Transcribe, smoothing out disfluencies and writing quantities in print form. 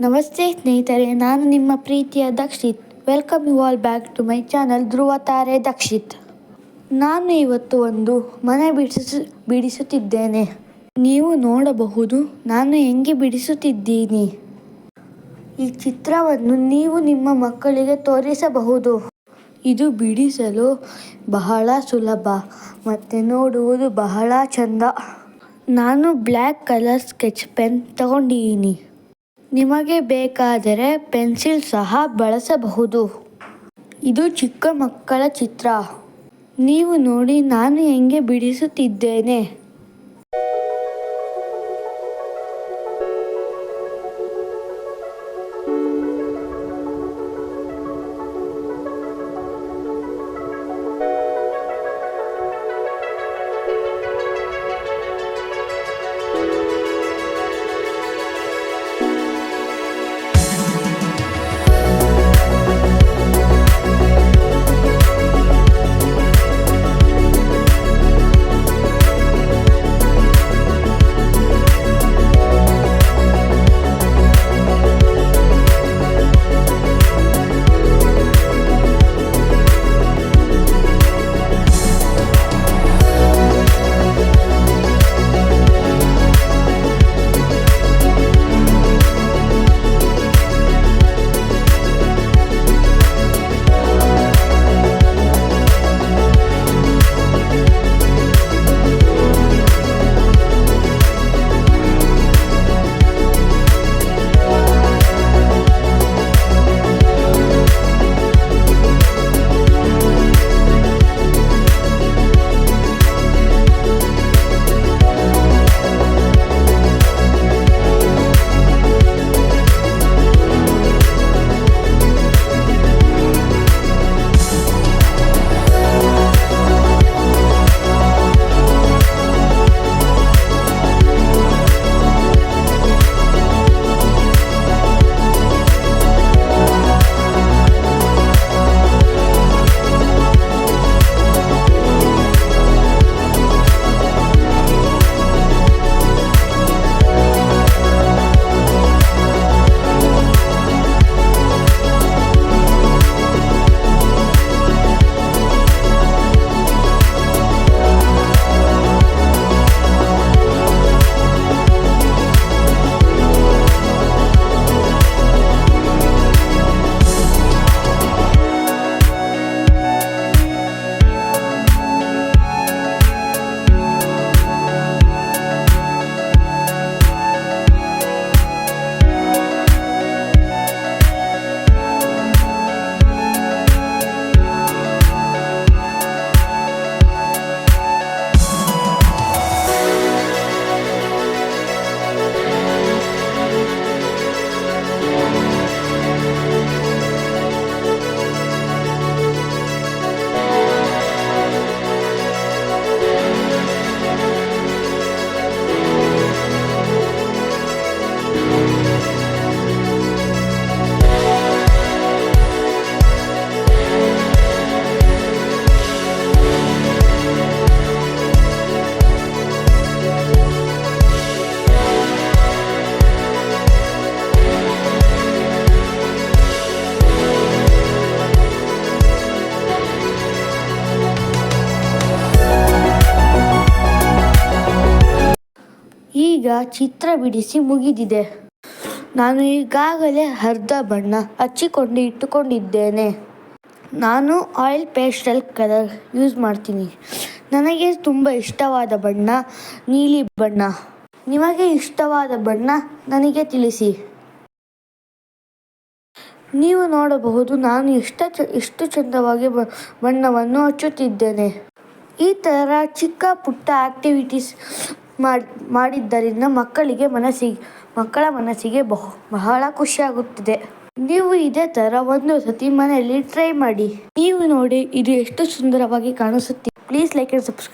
ನಮಸ್ತೆ ಸ್ನೇಹಿತರೆ, ನಾನು ನಿಮ್ಮ ಪ್ರೀತಿಯ Dakshith. Welcome you all back to my channel Dhruva Taare Dakshith. ನಾನು ಇವತ್ತು ಒಂದು ಮನೆ ಬಿಡಿಸುತ್ತಿದ್ದೇನೆ. ನೀವು ನೋಡಬಹುದು ನಾನು ಹೆಂಗೆ ಬಿಡಿಸುತ್ತಿದ್ದೀನಿ. ಈ ಚಿತ್ರವನ್ನು ನೀವು ನಿಮ್ಮ ಮಕ್ಕಳಿಗೆ ತೋರಿಸಬಹುದು. ಇದು ಬಿಡಿಸಲು ಬಹಳ ಸುಲಭ ಮತ್ತು ನೋಡುವುದು ಬಹಳ ಚಂದ. ನಾನು ಬ್ಲ್ಯಾಕ್ ಕಲರ್ ಸ್ಕೆಚ್ ಪೆನ್ ತಗೊಂಡಿದ್ದೀನಿ. ನಿಮಗೆ ಬೇಕಾದರೆ ಪೆನ್ಸಿಲ್ ಸಹ ಬಳಸಬಹುದು. ಇದು ಚಿಕ್ಕ ಮಕ್ಕಳ ಚಿತ್ರ. ನೀವು ನೋಡಿ ನಾನು ಹೆಂಗೆ ಬಿಡಿಸುತ್ತಿದ್ದೇನೆ. ಈಗ ಚಿತ್ರ ಬಿಡಿಸಿ ಮುಗಿದಿದೆ. ನಾನು ಈಗಾಗಲೇ ಅರ್ಧ ಬಣ್ಣ ಹಚ್ಚಿಕೊಂಡು ಇಟ್ಟುಕೊಂಡಿದ್ದೇನೆ. ನಾನು ಆಯಿಲ್ ಪೇಸ್ಟಲ್ ಕಲರ್ ಯೂಸ್ ಮಾಡ್ತೀನಿ. ನನಗೆ ತುಂಬ ಇಷ್ಟವಾದ ಬಣ್ಣ ನೀಲಿ ಬಣ್ಣ. ನಿಮಗೆ ಇಷ್ಟವಾದ ಬಣ್ಣ ನನಗೆ ತಿಳಿಸಿ. ನೀವು ನೋಡಬಹುದು ನಾನು ಎಷ್ಟು ಚಂದವಾಗಿ ಬಣ್ಣವನ್ನು ಹಚ್ಚುತ್ತಿದ್ದೇನೆ. ಈ ಥರ ಚಿಕ್ಕ ಪುಟ್ಟ ಆಕ್ಟಿವಿಟೀಸ್ ಮಾಡಿದ್ದರಿಂದ ಮಕ್ಕಳ ಮನಸ್ಸಿಗೆ ಬಹಳ ಖುಷಿಯಾಗುತ್ತದೆ. ನೀವು ಇದೇ ಥರ ಒಂದು ಸತಿ ಮನೆಯಲ್ಲಿ ಟ್ರೈ ಮಾಡಿ. ನೀವು ನೋಡಿ ಇದು ಎಷ್ಟು ಸುಂದರವಾಗಿ ಕಾಣಿಸುತ್ತೆ. Please like and subscribe.